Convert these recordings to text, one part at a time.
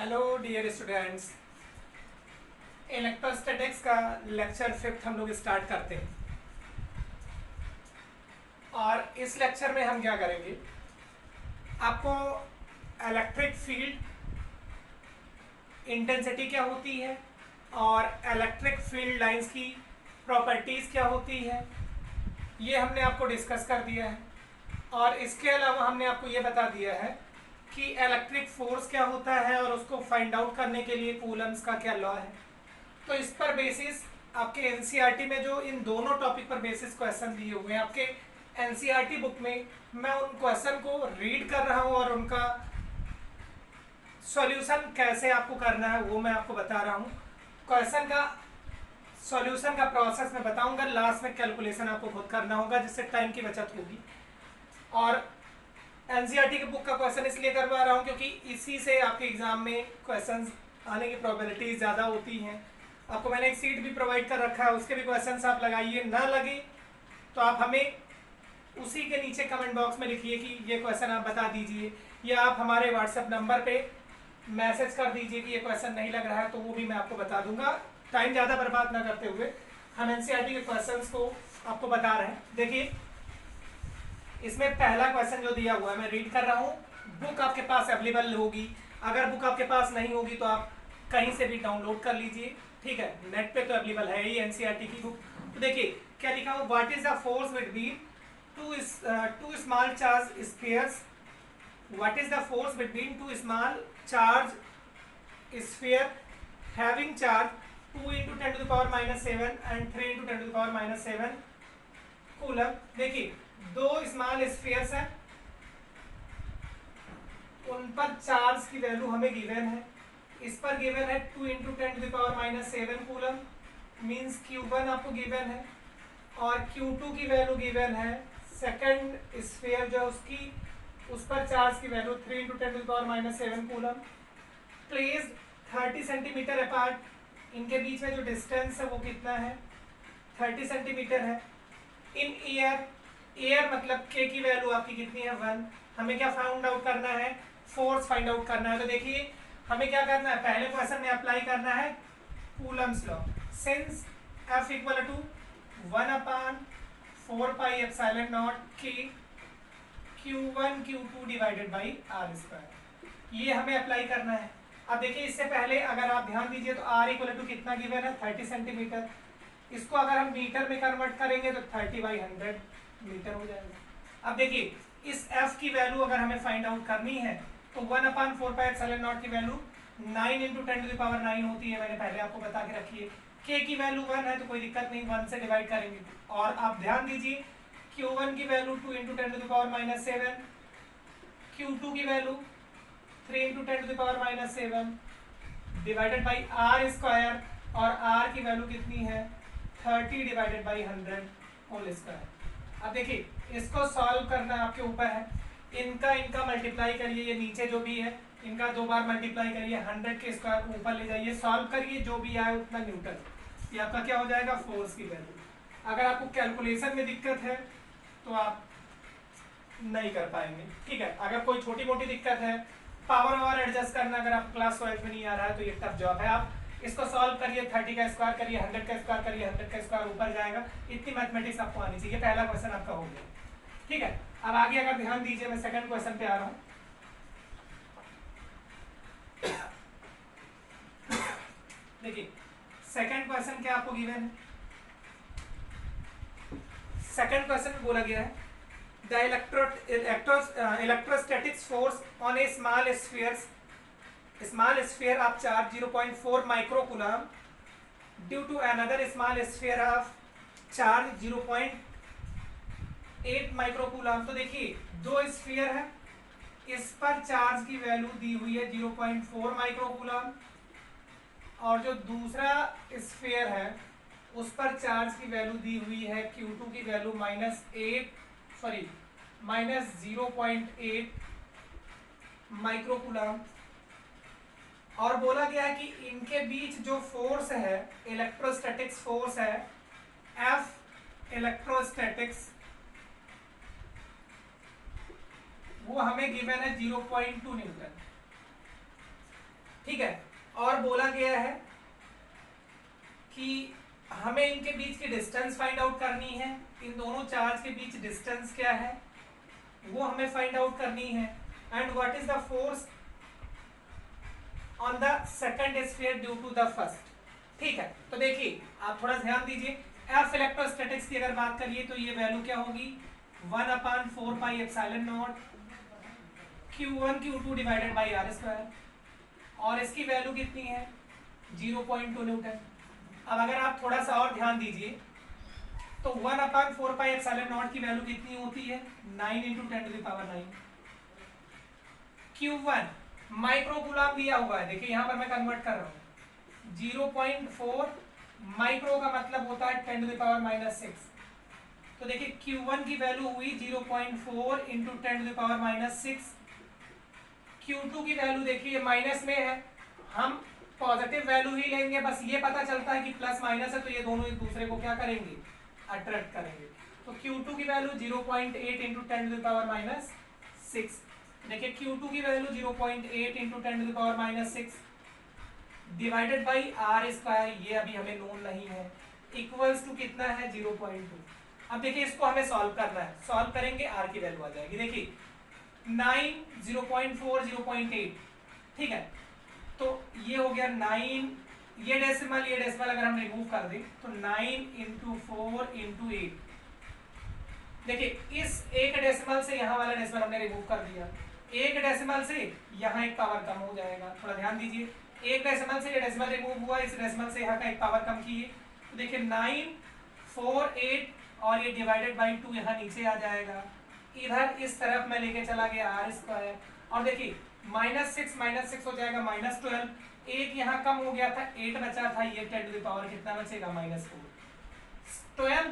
Hello dear students, electrostatics का lecture 5 हम लोग स्टार्ट करते हैं। और इस लेक्चर में हम क्या करेंगे, आपको इलेक्ट्रिक फील्ड इंटेंसिटी क्या होती है और इलेक्ट्रिक फील्ड लाइंस की प्रॉपर्टीज़ क्या होती है, ये हमने आपको डिस्कस कर दिया है। और इसके अलावा हमने आपको ये बता दिया है कि इलेक्ट्रिक फोर्स क्या होता है और उसको फाइंड आउट करने के लिए कूलम्स का क्या लॉ है। तो इस पर बेसिस आपके एनसीईआरटी में जो इन दोनों टॉपिक पर बेसिस क्वेश्चन दिए हुए हैं, आपके एनसीईआरटी बुक में मैं उन क्वेश्चन को रीड कर रहा हूँ और उनका सॉल्यूशन कैसे आपको करना है वो मैं आपको बता रहा हूँ। क्वेश्चन का सॉल्यूशन का प्रोसेस मैं बताऊंगा, लास्ट में कैलकुलेशन आपको खुद करना होगा जिससे टाइम की बचत होगी। और एनसीईआरटी के बुक का क्वेश्चन इसलिए करवा रहा हूँ क्योंकि इसी से आपके एग्जाम में क्वेश्चंस आने की प्रोबेबिलिटी ज़्यादा होती हैं। आपको मैंने एक सीट भी प्रोवाइड कर रखा है, उसके भी क्वेश्चंस आप लगाइए, ना लगे तो आप हमें उसी के नीचे कमेंट बॉक्स में लिखिए कि ये क्वेश्चन आप बता दीजिए, या आप हमारे व्हाट्सएप नंबर पे मैसेज कर दीजिए कि ये क्वेश्चन नहीं लग रहा है, तो वो भी मैं आपको बता दूंगा। टाइम ज़्यादा बर्बाद ना करते हुए हम एनसीईआरटी के क्वेश्चंस को आपको बता रहे हैं। देखिए, इसमें पहला क्वेश्चन जो दिया हुआ है मैं रीड कर रहा हूँ। बुक आपके पास अवेलेबल होगी, अगर बुक आपके पास नहीं होगी तो आप कहीं से भी डाउनलोड कर लीजिए, ठीक है। नेट पे तो अवेलेबल है ही एनसीईआरटी की बुक। तो देखिए क्या लिखा हुआ, what is the force between two small charge spheres. What is the force between two small charge sphere having charge 2 × 10⁻⁷ and 3 × 10⁻⁷ coulomb. देखिए दो स्मॉल स्फीयर्स हैं, उन पर चार्ज की वैल्यू हमें गिवन है। इस पर गिवन है 2 × 10⁻⁷ कूलम, मींस Q1 आपको गिवन है और Q2 की वैल्यू गिवन है। सेकंड स्फीयर जो उसकी उस पर चार्ज की value 3 × 10⁻⁷ coulomb. Place 30 centimetre apart, इनके बीच में जो डिस्टेंस है वो कितना है, 30 सेंटीमीटर है। इन एयर, एयर मतलब के की वैल्यू आपकी कितनी है, 1। हमें क्या फाइंड आउट करना है, फोर्स फाइंड आउट करना है। तो देखिए हमें क्या करना है, पहले क्वेश्चन में अप्लाई करना है Coulomb's law. Since F equal to 1/4πε0 k Q1 Q2 divided by are square, ये हमें अप्लाई करना है। अब देखिए इससे पहले अगर आप ध्यान दीजिए तो R इक्वल टू कितना गिवन है, 30 सेंटीमीटर। इसको अगर हम मीटर में कन्वर्ट करेंगे तो 30/100 मीटर हो जाएगा। अब देखिए इस F की वैल्यू अगर हमें फाइंड आउट करनी है तो 1/4πε0 की वैल्यू 9 × 10⁹ होती है, मैंने पहले आपको बता के रखी है। K की वैल्यू 1 है तो कोई दिक्कत नहीं, 1 से डिवाइड करेंगे। और आप ध्यान दीजिए Q1 की वैल्यू 2 × 10⁻⁷, Q2 की value 3 × 10⁻⁷ divided by are square, और R की वैल्यू कितनी है, 30/100 होल स्क्वायर। अब देखिए इसको सॉल्व करना आपके ऊपर है, इनका मल्टीप्लाई करिए, ये नीचे जो भी है इनका 2 बार मल्टीप्लाई करिए, 100 के स्क्वायर को ऊपर ले जाइए, सॉल्व करिए, जो भी आए उतना न्यूटन, ये आपका क्या हो जाएगा, फोर्स की वैल्यू। अगर आपको कैलकुलेशन में दिक्कत है तो आप नहीं कर पाएंगे, ठीक है। अगर कोई छोटी मोटी दिक्कत है, पावर वावर एडजस्ट करना अगर आप क्लास 12 में नहीं आ रहा है तो ये टफ जॉब है। आप इसको सॉल्व करिए, 30 का स्क्वायर करिए, 100 का स्क्वायर करिए, 100 का स्क्वायर ऊपर जाएगा। इतनी मैथमेटिक्स आपको आनी चाहिए। पहला क्वेश्चन आपका हो गया, ठीक है। अब आगे अगर ध्यान दीजिए, मैं सेकंड क्वेश्चन पे आ रहा हूँ। देखिए सेकंड क्वेश्चन क्या आपको गिवन है, सेकंड क्वेश्चन में बोला गया है the electrostatics force on a small sphere of charge 0.4 microcoulomb due to another small sphere of charge 0.8 microcoulomb. तो देखिए दो स्फीयर है, इस पर चार्ज की वैल्यू दी हुई है 0.4 माइक्रोकूलम, और जो दूसरा स्फीयर है उस पर चार्ज की वैल्यू दी हुई है Q2 की वैल्यू -0.8 माइक्रोकूलम। और बोला गया है कि इनके बीच जो फोर्स है, इलेक्ट्रोस्टैटिक्स फोर्स है, F इलेक्ट्रोस्टैटिक्स, वो हमें गिवन है 0.2 न्यूटन। ठीक है, और बोला गया है कि हमें इनके बीच की डिस्टेंस फाइंड आउट करनी है, इन दोनों चार्ज के बीच डिस्टेंस क्या है वो हमें फाइंड आउट करनी है, and what is the force on the second sphere due to the first. ठीक है, तो देखिए आप थोड़ा ध्यान दीजिए, एफ इलेक्ट्रोस्टैटिक्स की अगर बात करिए तो ये वैल्यू क्या होगी 1/4 pi epsilon naught Q1 Q2 divided by are square, और इसकी वैल्यू कितनी है 0.2 न्यूटन। अब अगर आप थोड़ा सा और ध्यान दीजिए तो 1/4 पाई एप्सिलॉन नॉट की वैल्यू कितनी होती है 9 × 10⁹। Q1 माइक्रो कूलम दिया हुआ है, देखिए यहां पर मैं कन्वर्ट कर रहा हूं 0.4 माइक्रो का मतलब होता है 10⁻⁻6। तो देखिए Q1 की वैल्यू हुई 0.4 × 10⁻⁻6। Q2 की वैल्यू देखिए माइनस में है, हम पॉजिटिव वैल्यू ही लेंगे, बस ये पता चलता है कि प्लस माइनस है तो ये दोनों एक दूसरे को क्या करेंगे अट्रैक्ट करेंगे। तो Q2 की वैल्यू 0.8 × 10⁻⁶। देखिए Q2 की value 0.8 × 10⁻⁶ divided by are square, ये अभी हमें नोन नहीं है, इक्वल्स टू कितना है 0.2। अब देखिए इसको हमें सॉल्व करना है, सॉल्व करेंगे आर की वैल्यू आ जाएगी, देखिए 9 0.4 0.8, ठीक है, तो ये हो गया 9, ये डेसिमल अगर हम रिमूव कर दें तो 9 × 4 × 8। देखिए इस एक डेसिमल से यहाँ वाला डेसिमल हमने रिमूव कर दिया, एक डेसिमल से यहाँ एक पावर कम हो जाएगा, थोड़ा ध्यान दीजिए, एक डेसिमल से ये डेसिमल रिमूव हुआ, इस डेसिमल से यहाँ का एक पावर कम किए, तो देखिए 9 4 8 और ये डिवाइडेड बाई 2 यहाँ नीचे आ जाएगा, इधर इस तरफ मैं लेके चला गया आर स्क्वायर, और देखिए -6 हो जाएगा -12, एक यहाँ कम हो गया था 8 बचा था, ये 10⁻, कितना बचेगा -4, 12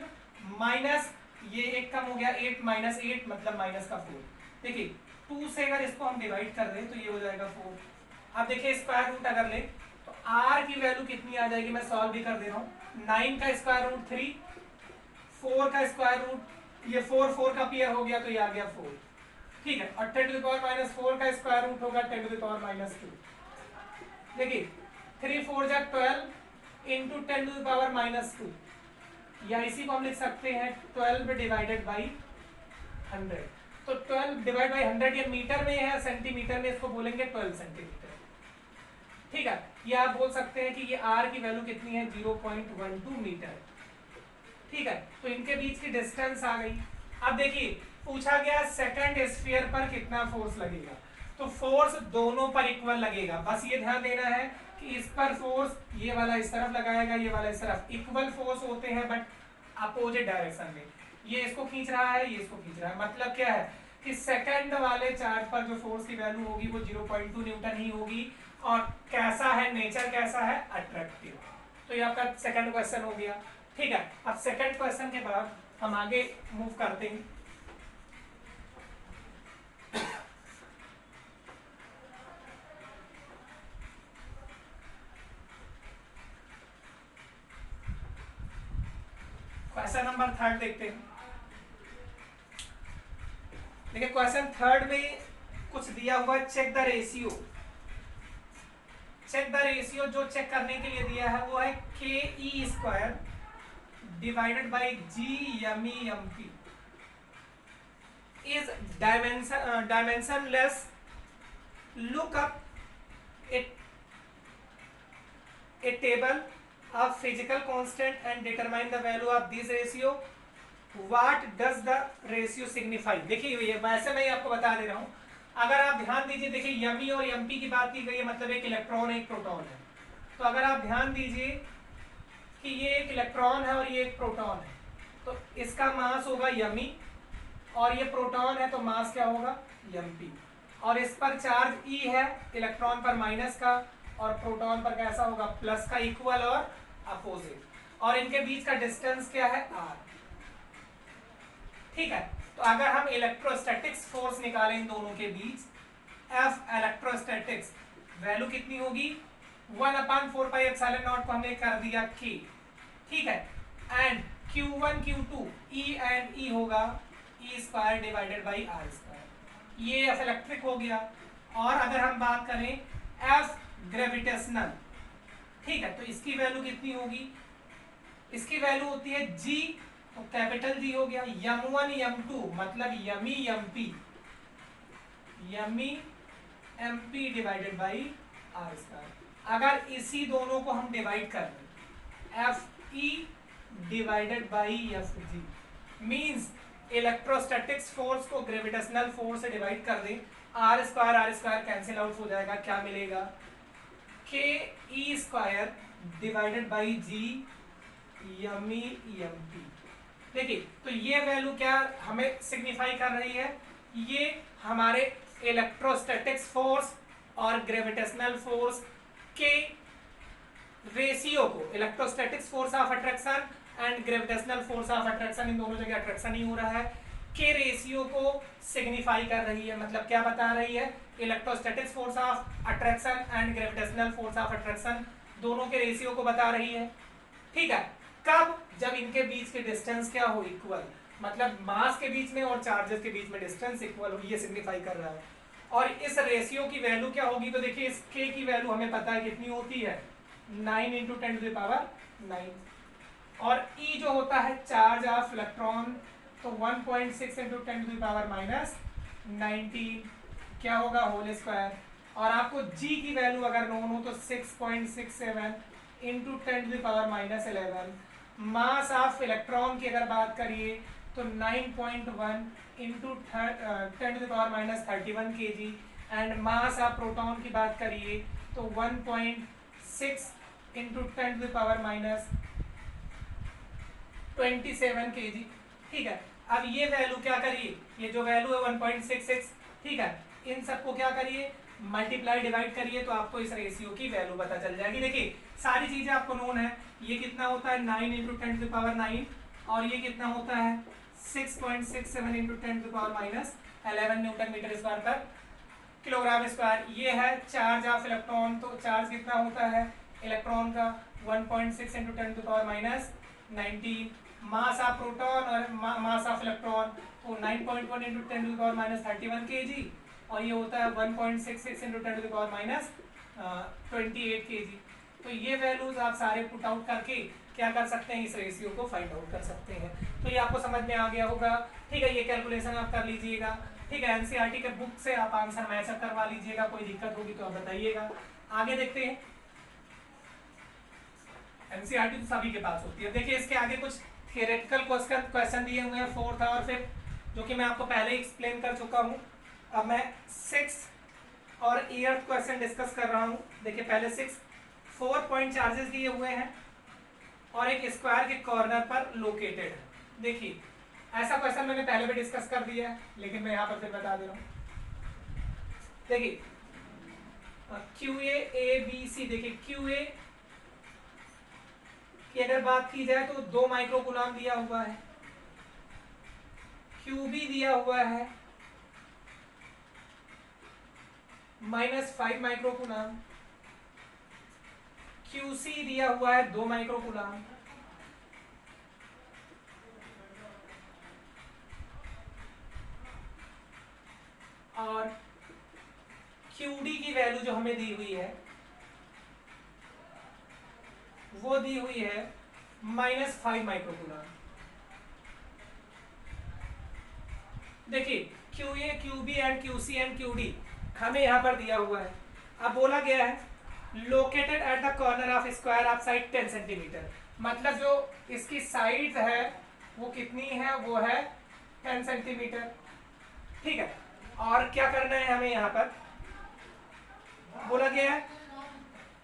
माइनस ये एक कम हो गया 8 -8 मतलब माइनस का 4। देखिए 2 से अगर इसको हम डिवाइड कर दें तो ये हो जाएगा 4। अब देखिए स्क्वायर रूट अगर ले तो r की वैल्यू कितनी आ जाएगी, मैं सॉल्व भी कर दे रहा हूँ, 9 का स्क्वायर रूट 3, 4 का स्क्वायर रूट, ये 4 का पेयर हो गया तो ये आ गया 4, ठीक है, और 10⁻⁻4 का स्क्वायर रूट होगा 10⁻⁻2। देखिए 3 4 जा 12 × 10⁻⁻2, या इसी को हम लिख सकते हैं 12 डिवाइडेड बाई 100। तो 12 डिवाइड बाई 100 ये मीटर में है, सेंटीमीटर में इसको बोलेंगे 12 सेंटीमीटर, ठीक है, ये आप बोल सकते हैं कि ये r की वैल्यू कितनी है 0.12 मीटर, ठीक है, तो इनके बीच की डिस्टेंस आ गई। अब देखिए पूछा गया सेकंड स्फीयर पर कितना फोर्स लगेगा, तो फोर्स दोनों पर इक्वल लगेगा, बस ये ध्यान देना है कि इस पर फोर्स ये वाला इस तरफ लगाएगा, ये वाला इस तरफ, इक्वल फोर्स होते हैं बट अपोजिट डायरेक्शन में, ये इसको खींच रहा है, ये इसको खींच रहा है, मतलब क्या है कि सेकंड वाले चार्ज पर जो फोर्स की वैल्यू होगी वो 0.2 न्यूटन ही होगी, और कैसा है नेचर, कैसा है अट्रैक्टिव। तो ये आपका सेकंड क्वेश्चन हो गया, ठीक है। अब सेकंड क्वेश्चन के बाद हम आगे मूव करते हैं। क्वेश्चन नंबर 3 देखते हैं। देखिए क्वेश्चन 3 में कुछ दिया हुआ है, check the ratio. Check the ratio जो चेक करने के लिए दिया है वो है ke² divided by GME/MP is dimensionless. Look up a table of physical constant and determine the value of this ratio. What does the ratio signify? देखिए ये वैसे मैं आपको बता दे रहा हूँ, अगर आप ध्यान दीजिए, देखिए यमी और एमपी की बात की गई है, मतलब एक इलेक्ट्रॉन एक प्रोटॉन है, तो अगर आप ध्यान दीजिए कि ये एक इलेक्ट्रॉन है और ये एक प्रोटॉन है, तो इसका मास होगा यमी, और ये प्रोटॉन है तो मास क्या होगा एमपी, और इस पर चार्ज ई है, इलेक्ट्रॉन पर माइनस का और प्रोटॉन पर कैसा होगा प्लस का, इक्वल और अपोजिट, और इनके बीच का डिस्टेंस क्या है आर, ठीक है। तो अगर हम इलेक्ट्रोस्टैटिक्स फोर्स निकालें इन दोनों के बीच, एफ इलेक्ट्रोस्टैटिक्स वैल्यू कितनी होगी 1/4 पाई एप्सिलॉन नॉट को हमने कर दिया k, ठीक है, and Q1 Q2 E and E होगा E² डिवाइडेड बाई R², ये एफ इलेक्ट्रिक हो गया। और अगर हम बात करें एफ ग्रेविटेशनल। ठीक है, तो इसकी वैल्यू कितनी होगी, इसकी वैल्यू होती है g, तो कैपिटल G हो गया, m1 m2 मतलब यमी mp divided by are square. अगर इसी दोनों को हम डिवाइड कर दें Fe divided by Fg, means electrostatics force को ग्रेविटेशनल फोर्स से डिवाइड कर दें, आर स्क्वायर कैंसिल आउट हो जाएगा, क्या मिलेगा, k e square divided by G m e m p. देखिए, तो ये वैल्यू क्या हमें सिग्निफाई कर रही है, ये हमारे इलेक्ट्रोस्टैटिक्स फोर्स और ग्रेविटेशनल फोर्स के रेशियो को, electrostatics force of attraction and gravitational force of attraction, इन दोनों जगह अट्रैक्शन ही हो रहा है, के रेशियो को सिग्निफाई कर रही है। मतलब क्या बता रही है, electrostatics force of attraction and gravitational force of attraction दोनों के रेशियो को बता रही है। ठीक है, कब, जब इनके बीच के डिस्टेंस क्या हो, इक्वल, मतलब मास के बीच में और चार्जेस के बीच में डिस्टेंस इक्वल हो, ये सिग्निफाई कर रहा है। और इस रेशियो की वैल्यू क्या होगी, तो देखिए इस के की वैल्यू हमें पता है कितनी होती है, 9 × 10⁹, और ई जो होता है चार्ज ऑफ इलेक्ट्रॉन, तो 1.6 × 10⁻19 क्या होगा, होल स्क्वायर। और आपको जी की वैल्यू अगर नोन हो तो 6.67 × 10⁻11। मास ऑफ इलेक्ट्रॉन की अगर बात करिए तो 9.1 × 10⁻31 kg, and mass of proton की बात करिए तो 1.6 × 10⁻27 kg। ठीक है, अब ये वैल्यू क्या करिए, ये जो वैल्यू है 1.66, ठीक है, इन सबको क्या करिए, मल्टीप्लाई डिवाइड करिए, तो आपको इस रेशियो की वैल्यू पता चल जाएगी। देखिए सारी चीजें आपको नोन है, ये कितना होता है 9 × 10⁻9, और ये कितना होता है 6.67 × 10⁻11 न्यूटन मीटर स्क्वायर पर किलोग्राम स्क्वायर। ये है चार्ज ऑफ इलेक्ट्रॉन, तो चार्ज कितना होता है इलेक्ट्रॉन का 1.6 × 10⁻19। मास ऑफ प्रोटॉन और मास ऑफ इलेक्ट्रॉन तो 9.1 × 10⁻31 kg, और ये होता है 1.66 × 10⁻28 kg। तो ये वैल्यूज आप सारे पुट आउट करके क्या कर सकते हैं, इस रेशियो को फाइंड आउट कर सकते हैं। तो ये आपको समझ में आ गया होगा। ठीक है, ये कैलकुलेशन आप कर लीजिएगा। ठीक है, एनसीईआरटी के बुक से आप आंसर मैच अप करवा लीजिएगा, कोई दिक्कत होगी तो आप बताइएगा। आगे देखते हैं, एनसीईआरटी तो सभी के पास होती है। देखिए इसके आगे कुछ थियोरेटिकल क्वेश्चन दिए हुए हैं 4th और 5th, जो कि मैं आपको पहले ही एक्सप्लेन कर चुका हूँ। अब मैं 6th और 8th क्वेश्चन डिस्कस कर रहा हूँ। देखिए पहले 6, 4 पॉइंट चार्जेस दिए हुए हैं और एक स्क्वायर के कॉर्नर पर लोकेटेड है। देखिए ऐसा क्वेश्चन मैंने पहले भी डिस्कस कर दिया है, लेकिन मैं यहाँ पर फिर बता दे रहा हूँ। देखिए QA ABC, देखिए QA की अगर बात की जाए तो 2 माइक्रोकूलम दिया हुआ है, QB दिया हुआ है -5 माइक्रोकूलम, QC दिया हुआ है 2 माइक्रोकूलम, और QD की वैल्यू जो हमें दी हुई है वो दी हुई है -5 माइक्रोकूलम। देखिए QA, QB and QC and QD हमें यहाँ पर दिया हुआ है। अब बोला गया है located at the corner of square of side 10 centimetre, मतलब जो इसकी साइड है वो कितनी है, वो है 10 सेंटीमीटर। ठीक है, और क्या करना है हमें, यहाँ पर बोला गया है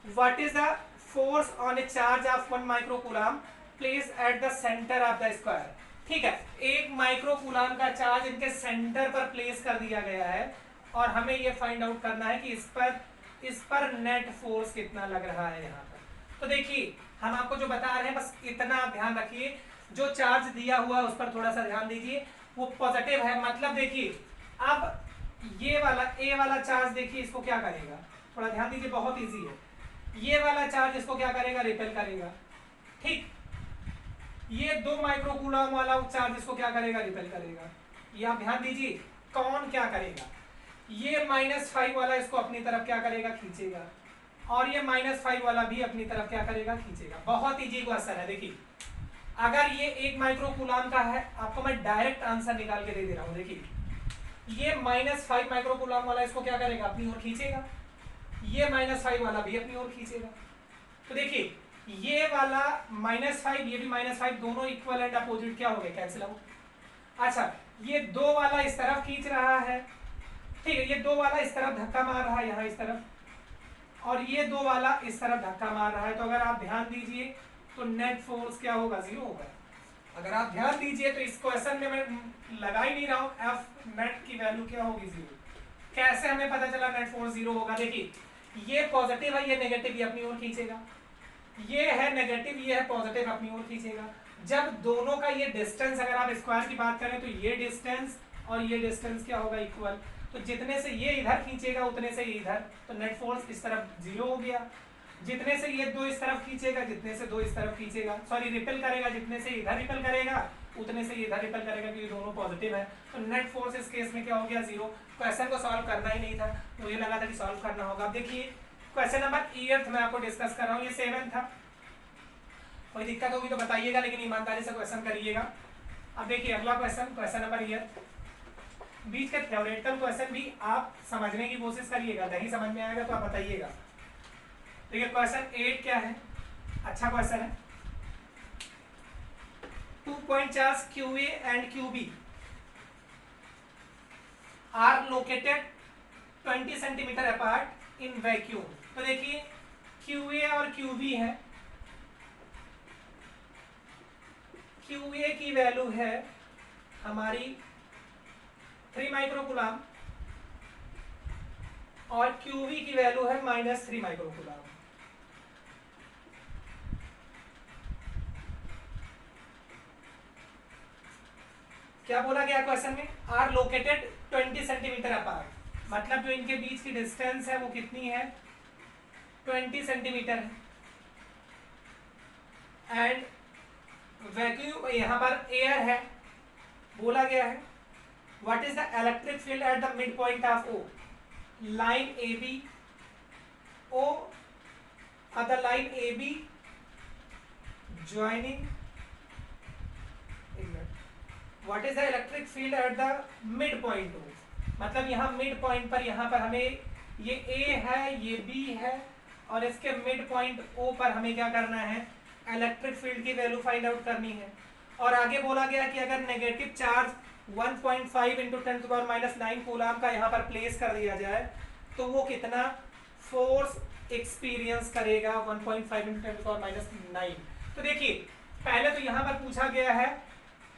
what is the force on A charge of 1 microcoulomb place at the centre of the square. ठीक है, 1 माइक्रोकूलम का चार्ज इनके सेंटर पर प्लेस कर दिया गया है, और हमें ये फाइंड आउट करना है कि इस पर नेट फोर्स कितना लग रहा है यहाँ पर। तो देखिए हम आपको जो बता रहे हैं बस इतना ध्यान रखिए, जो चार्ज दिया हुआ है उस पर थोड़ा सा ध्यान दीजिए, वो पॉजिटिव है। मतलब देखिए अब ये वाला A वाला चार्ज, देखिए इसको क्या करेगा, थोड़ा ध्यान दीजिए, बहुत इजी है। ये वाला चार्ज इसको क्या करेगा, रिपेल करेगा। ठीक, ये 2 माइक्रोकूलम वाला चार्ज इसको क्या करेगा, रिपेल करेगा। ये आप ध्यान दीजिए कौन क्या करेगा, ये -5 वाला इसको अपनी तरफ क्या करेगा, खींचेगा। और ये -5 वाला भी अपनी तरफ क्या करेगा, खींचेगा। बहुत इजी क्वेश्चन है। देखिए अगर ये 1 माइक्रो कूलाम का है, आपको मैं डायरेक्ट आंसर निकाल के दे दे रहा हूं। देखिए ये -5 माइक्रो कूलाम वाला इसको क्या करेगा, अपनी ओर खींचेगा। ये -5 वाला भी अपनी ओर खींचेगा। तो देखिए ये वाला -5, ये भी -5, दोनों इक्वल एंड अपोजिट क्या हो गए, कैंसिल आउट। अच्छा ये 2 वाला इस तरफ खींच रहा है, ठीक है, ये 2 वाला इस तरफ धक्का मार रहा है यहाँ इस तरफ, और ये 2 वाला इस तरफ धक्का मार रहा है। तो अगर आप ध्यान दीजिए तो नेट फोर्स क्या होगा, 0 होगा। अगर आप ध्यान दीजिए तो इस क्वेश्चन में मैं लगा ही नहीं रहा हूं, एफ नेट की वैल्यू क्या होगी, 0। कैसे हमें पता चला नेट फोर्स 0 होगा, देखिए ये पॉजिटिव है, ये नेगेटिव, ये अपनी ओर खींचेगा। ये है नेगेटिव, ये है पॉजिटिव, अपनी ओर खींचेगा। जब दोनों का ये डिस्टेंस, अगर आप स्क्वायर की बात करें तो ये डिस्टेंस और ये डिस्टेंस क्या होगा, इक्वल। तो जितने से ये इधर खींचेगा उतने से ये इधर, तो नेट फोर्स इस तरफ 0 हो गया। जितने से ये 2 इस तरफ खींचेगा, जितने से 2 इस तरफ खींचेगा, सॉरी रिपेल करेगा, जितने से इधर रिपेल करेगा उतने से इधर रिपेल करेगा, क्योंकि दोनों पॉजिटिव है। तो नेट फोर्स इस केस में क्या हो गया, 0। क्वेश्चन को सॉल्व करना ही नहीं था, मुझे लगा था कि सॉल्व करना होगा। अब देखिए क्वेश्चन नंबर 8 मैं आपको डिस्कस कर रहा हूँ, ये 7 था। कोई दिक्कत होगी तो बताइएगा, लेकिन ईमानदारी से क्वेश्चन करिएगा। अब देखिए अगला क्वेश्चन, क्वेश्चन नंबर 8। बीच के थ्योरेटिकल क्वेश्चन भी आप समझने की कोशिश करिएगा, नहीं समझ में आएगा तो आप बताइएगा। देखिए क्वेश्चन 8 क्या है, अच्छा क्वेश्चन है। 2.4 QA and QB are located 20 centimetre apart in vacuum. तो देखिए QA और QB है। QA की वैल्यू है हमारी 3 माइक्रोकूलाम और QB की वैल्यू है -3 माइक्रोकूलाम। क्या बोला गया क्वेश्चन में, आर लोकेटेड 20 सेंटीमीटर अपार्ट, मतलब जो इनके बीच की डिस्टेंस है वो कितनी है, 20 सेंटीमीटर है। एंड वैक्यूम, यहाँ पर एयर है, बोला गया है what is the electric field at the mid point of O, line A B O, other line A B joining, what is the electric field at the mid point O, मतलब यहाँ mid point पर, यहाँ पर हमें ये ए है, ये B है, और इसके मिड पॉइंट ओ पर हमें क्या करना है, इलेक्ट्रिक फील्ड की वैल्यू फाइंड आउट करनी है। और आगे बोला गया कि अगर नेगेटिव चार्ज 1.5 इंटू 10⁻⁹ कूलाम का यहाँ पर प्लेस कर दिया जाए तो वो कितना फोर्स एक्सपीरियंस करेगा, 1.5 इंटू 10⁻⁹। तो देखिए पहले तो यहाँ पर पूछा गया है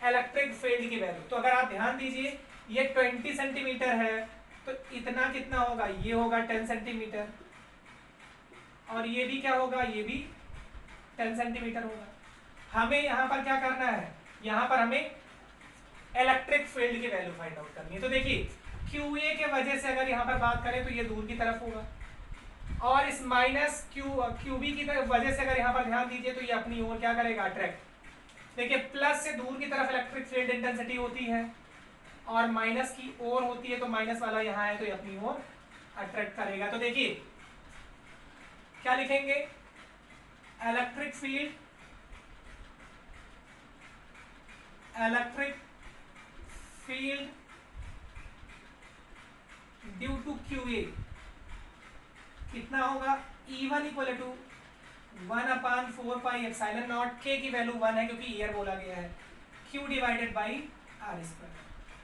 इलेक्ट्रिक फील्ड की वैल्यू। तो अगर आप ध्यान दीजिए ये 20 सेंटीमीटर है, तो इतना कितना होगा, ये होगा 10 सेंटीमीटर, और ये भी क्या होगा, ये भी 10 सेंटीमीटर होगा। हमें यहाँ पर क्या करना है, यहाँ पर हमें इलेक्ट्रिक फील्ड की वैल्यू फाइंड आउट करनी है। तो देखिए QA के वजह से अगर यहाँ पर बात करें तो ये दूर की तरफ होगा, और इस QB की वजह से अगर यहाँ पर ध्यान दीजिए तो ये अपनी ओर क्या करेगा, अट्रैक्ट। देखिए प्लस से दूर की तरफ इलेक्ट्रिक फील्ड इंटेंसिटी होती है और माइनस की ओर होती है, तो माइनस वाला यहाँ है तो ये अपनी ओर अट्रैक्ट करेगा। तो देखिए क्या लिखेंगे, electric field due to QA कितना होगा, E1 इक्वल टू 1/4πε0, K की वैल्यू 1 है क्योंकि ईयर बोला गया है, Q डिवाइडेड बाई R²।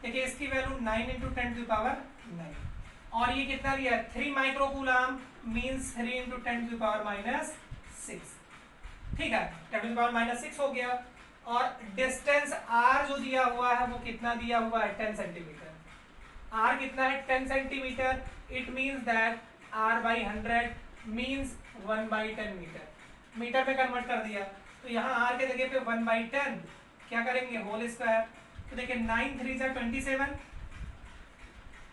देखिए इसकी वैल्यू 9 इंटू 10⁹, और ये कितना दिया है, 3 माइक्रोकूलाम मींस 3 इंटू 10⁻⁶। ठीक है, 10⁻⁶ हो गया। और डिस्टेंस R जो दिया हुआ है वो कितना दिया हुआ है, 10 सेंटीमीटर। R कितना है, 10 centimetre. It means that R/100 means 1/10 metre. Metre में कन्वर्ट कर दिया तो यहाँ R के जगह पे 1/10 क्या करेंगे, होल स्क्वायर। तो देखिए 9 3 जा 27,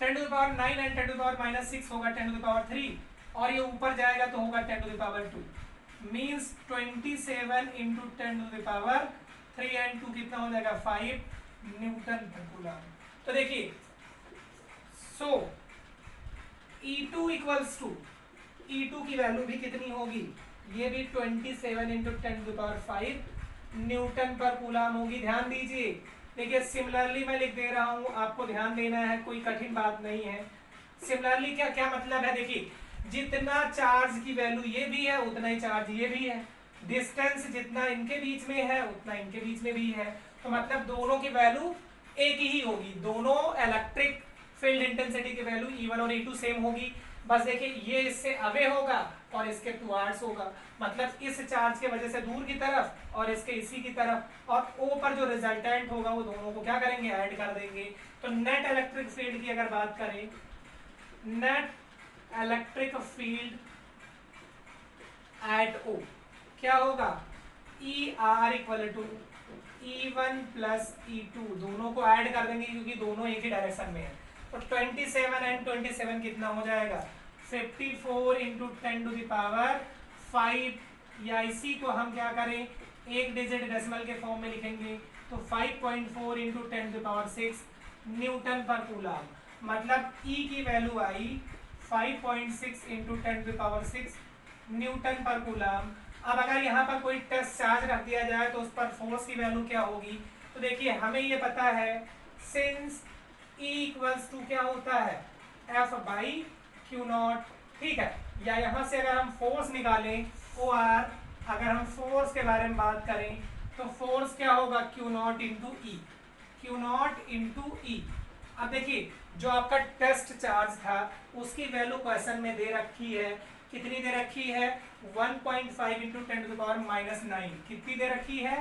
10⁻⁹ एंड 10⁻⁻6 होगा 10⁻3, और ये ऊपर जाएगा तो होगा 10⁻2 मींस 27 इंटू 10⁻3 एंड 2 कितना हो जाएगा, 5 न्यूटन पर कूलम। तो देखिए सो E2 इक्वल्स टू, E2 की वैल्यू भी कितनी होगी, ये भी 27 इंटू 10⁵ न्यूटन पर कूलाम होगी। ध्यान दीजिए, देखिए सिमिलरली मैं लिख दे रहा हूं, आपको ध्यान देना है, कोई कठिन बात नहीं है। सिमिलरली क्या क्या मतलब है, देखिए जितना चार्ज की वैल्यू ये भी है उतना ही चार्ज ये भी है, डिस्टेंस जितना इनके बीच में है उतना इनके बीच में भी है, तो मतलब दोनों की वैल्यू एक ही होगी, दोनों इलेक्ट्रिक फील्ड इंटेंसिटी की वैल्यू E1 और E2 सेम होगी। बस देखिए ये इससे अवे होगा और इसके टुवार्ड्स होगा, मतलब इस चार्ज के वजह से दूर की तरफ और इसके इसी की तरफ, और O पर जो रिजल्टेंट होगा वो दोनों को क्या करेंगे, ऐड कर देंगे। तो नेट इलेक्ट्रिक फील्ड की अगर बात करें, net electric field eight O क्या होगा, ER equal to E1 plus E2, दोनों को ऐड कर देंगे क्योंकि दोनों एक ही डायरेक्शन में है। तो 27 एंड 27 कितना हो जाएगा, 54 इंटू 10⁵, या इसी को हम क्या करें, एक डिजिट डेसिमल के फॉर्म में लिखेंगे तो 5.4 इंटू 10⁶ न्यूटन पर कूलाम, मतलब E की वैल्यू आई 5.6 इंटू 10⁶ न्यूटन पर कूलाम। अब अगर यहाँ पर कोई टेस्ट चार्ज रख दिया जाए तो उस पर फोर्स की वैल्यू क्या होगी, तो देखिए हमें ये पता है सिंस E इक्वल्स टू क्या होता है, F बाई क्यू नॉट, ठीक है। या यहाँ से अगर हम फोर्स निकालें OR, अगर हम फोर्स के बारे में बात करें तो फोर्स क्या होगा, q naught into e, q naught into e. अब देखिए जो आपका टेस्ट चार्ज था उसकी वैल्यू क्वेश्चन में दे रखी है, कितनी दे रखी है, 1.5 इंटू 10⁻⁹, कितनी दे रखी है,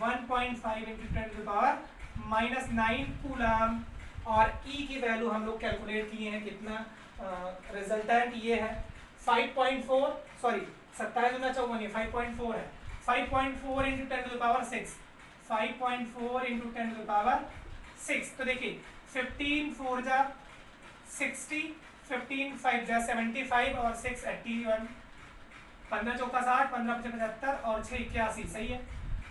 1.5 इंटू 10⁻⁹ कूलाम, और E की वैल्यू हम लोग कैलकुलेट किए हैं कितना, रिजल्टेंट ये है 5.4, सॉरी 27 गुना 54, 5.4 है, 5.4 इंटू 10⁶, 5.4 इंटू 10⁶। तो देखिए 15 4 जा 60, 15 5 जा 75 और 6 81, 15 चौका 60, 15 पचे 75 और 6 81, सही है,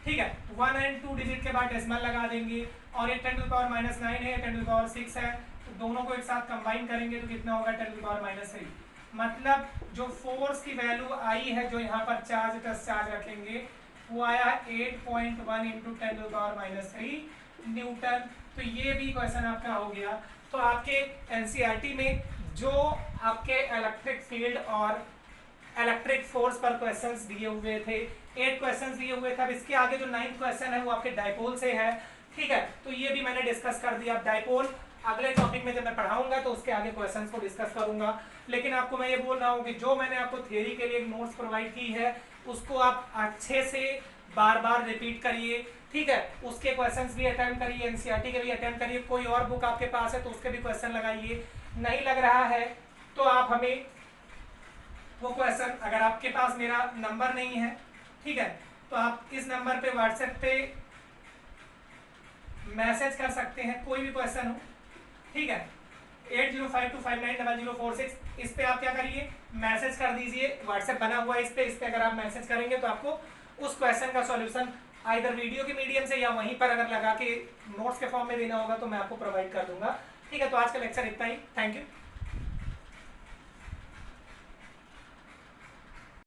ठीक है। 1 एंड 2 डिजिट के बाद डेसिमल लगा देंगे, और ये 10⁻⁹ है, 10⁶ है, तो दोनों को एक साथ कंबाइन करेंगे तो कितना होगा, 10⁻⁻3। मतलब जो फोर्स की वैल्यू आई है, जो यहाँ पर चार्ज टेस्ट चार्ज रखेंगे, वो आया 8.1 इंटू 10⁻³ न्यूटन। तो ये भी क्वेश्चन आपका हो गया। तो आपके एनसीईआरटी में जो आपके इलेक्ट्रिक फील्ड और इलेक्ट्रिक फोर्स पर क्वेश्चंस दिए हुए थे, 8 क्वेश्चंस दिए हुए थे। अब इसके आगे जो 9th क्वेश्चन है वो आपके डायपोल से है, ठीक है। तो ये भी मैंने डिस्कस कर दिया। डायपोल अगले टॉपिक में जब मैं पढ़ाऊंगा तो उसके आगे क्वेश्चंस को डिस्कस करूंगा। लेकिन आपको मैं ये बोल रहा हूँ कि जो मैंने आपको थ्योरी के लिए नोट्स प्रोवाइड की है उसको आप अच्छे से बार बार रिपीट करिए, ठीक है। उसके क्वेश्चंस भी अटेम्प्ट करिए, एनसीईआरटी के भी अटेम्प्ट करिए। कोई और बुक आपके पास है तो उसके भी क्वेश्चन लगाइए। नहीं लग रहा है तो आप हमें वो क्वेश्चन, अगर आपके पास मेरा नंबर नहीं है, ठीक है, तो आप इस नंबर पे व्हाट्सएप पे मैसेज कर सकते हैं, कोई भी क्वेश्चन हो, ठीक है। 8052590046, इस पे आप क्या करिए, मैसेज कर दीजिए। व्हाट्सएप बना हुआ है इस पे अगर आप मैसेज करेंगे तो आपको उस क्वेश्चन का सॉल्यूशन आइदर वीडियो के मीडियम से या वहीं पर अगर लगा के नोट्स के फॉर्म में देना होगा तो मैं आपको प्रोवाइड कर दूंगा, ठीक है। तो आज का लेक्चर इतना ही, थैंक यू।